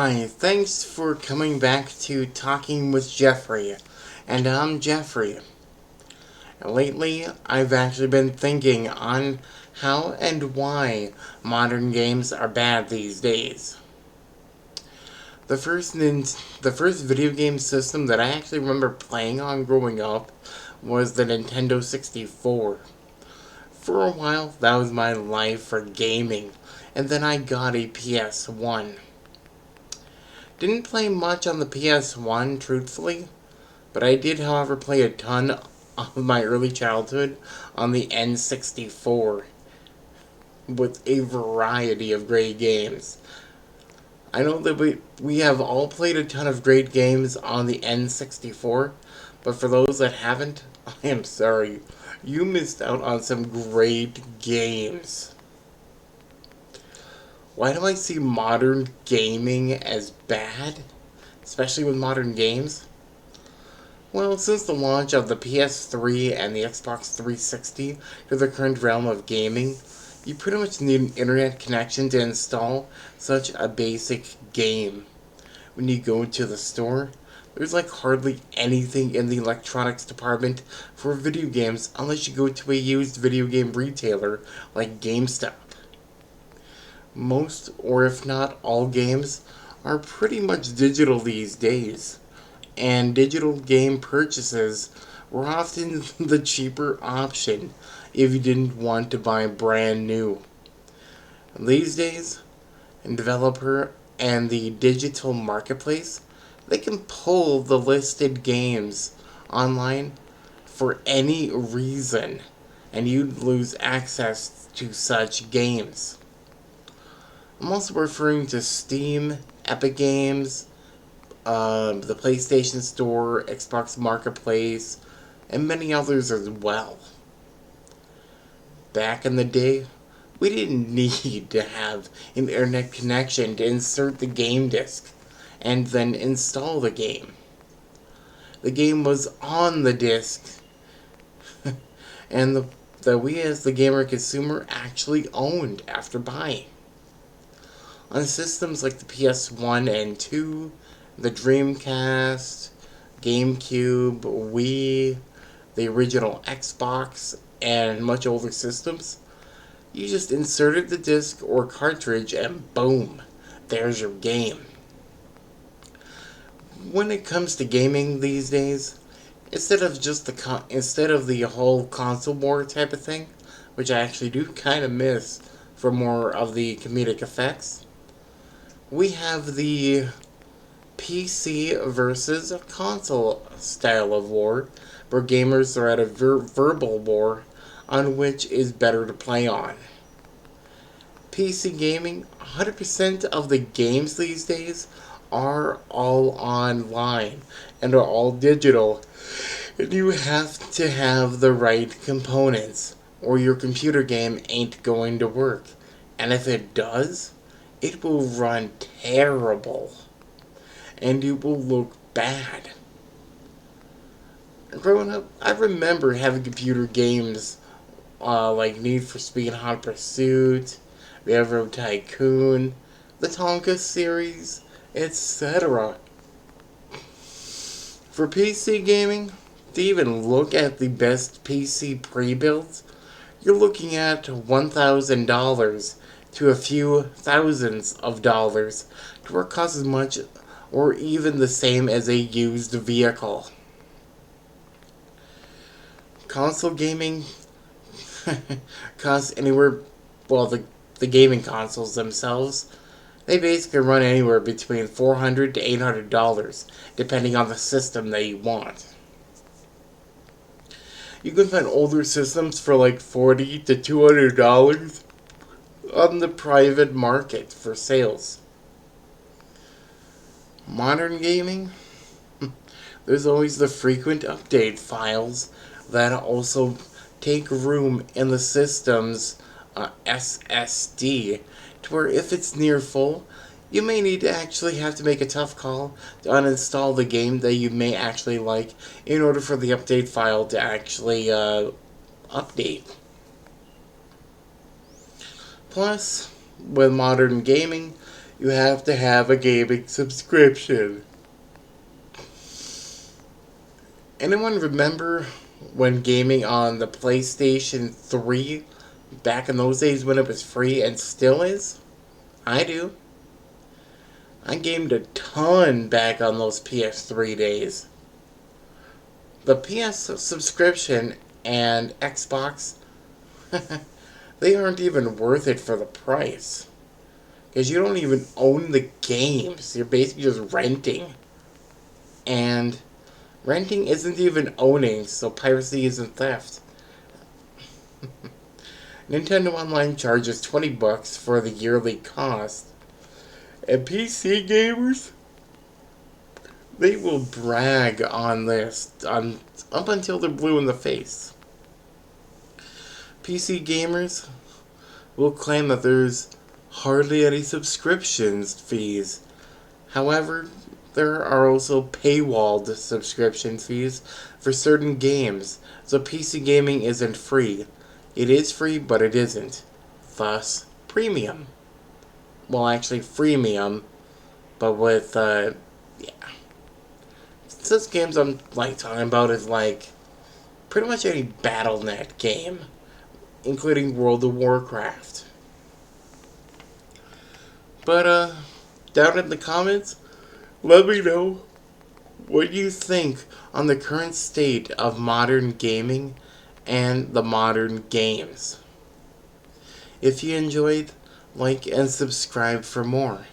Hi, thanks for coming back to Talking with Jeffrey. And I'm Jeffrey. Lately, I've actually been thinking on how and why modern games are bad these days. The first video game system that I actually remember playing on growing up was the Nintendo 64. For a while, that was my life for gaming, and then I got a PS1. Didn't play much on the PS1, truthfully, but I did, however, play a ton of my early childhood on the N64 with a variety of great games. I know that we have all played a ton of great games on the N64, but for those that haven't, I am sorry. You missed out on some great games. Why do I see modern gaming as bad? Especially with modern games? Well, since the launch of the PS3 and the Xbox 360 to the current realm of gaming, you pretty much need an internet connection to install such a basic game. When you go into the store, there's like hardly anything in the electronics department for video games unless you go to a used video game retailer like GameStop. Most, or if not all, games are pretty much digital these days, and digital game purchases were often the cheaper option if you didn't want to buy brand new. These days, a developer and the digital marketplace, they can pull the listed games online for any reason, and you'd lose access to such games. I'm also referring to Steam, Epic Games, the PlayStation Store, Xbox Marketplace, and many others as well. Back in the day, we didn't need to have an internet connection to insert the game disc and then install the game. The game was on the disc, and that we as the gamer consumer actually owned after buying. On systems like the PS1 and 2, the Dreamcast, GameCube, Wii, the original Xbox, and much older systems, you just inserted the disc or cartridge and boom, there's your game. When it comes to gaming these days, instead of the whole console war type of thing, which I actually do kind of miss for more of the comedic effects, we have the PC versus console style of war, where gamers are at a verbal war on which is better to play on. PC gaming, 100% of the games these days are all online and are all digital, and you have to have the right components, or your computer game ain't going to work. And if it does, it will run terrible, and it will look bad. Growing up, I remember having computer games like Need for Speed Hot Pursuit, Railroad Tycoon, the Tonka series, etc. For PC gaming, to even look at the best PC pre-builds, you're looking at $1,000 to a few thousands of dollars to where it costs as much or even the same as a used vehicle. Console gaming costs anywhere, well, the gaming consoles themselves, they basically run anywhere between $400 to $800, depending on the system that you want. You can find older systems for like $40 to $200 on the private market for sales. Modern gaming? There's always the frequent update files that also take room in the system's SSD, to where if it's near full, you may need to actually have to make a tough call to uninstall the game that you may actually like in order for the update file to actually update. Plus, with modern gaming, you have to have a gaming subscription. Anyone remember when gaming on the PlayStation 3 back in those days when it was free and still is? I do. I gamed a ton back on those PS3 days. The PS subscription and Xbox, they aren't even worth it for the price. Because you don't even own the games. You're basically just renting. And renting isn't even owning, so piracy isn't theft. Nintendo Online charges $20 for the yearly cost. And PC gamers, they will brag on this up until they're blue in the face. PC gamers will claim that there's hardly any subscriptions fees. However, there are also paywalled subscription fees for certain games, so PC gaming isn't free. It is free, but it isn't. Thus, premium. Well, actually, freemium, but with, yeah. This games I'm, talking about is, pretty much any Battle.net game, including World of Warcraft. But, down in the comments, let me know what you think on the current state of modern gaming and the modern games. If you enjoyed, like and subscribe for more.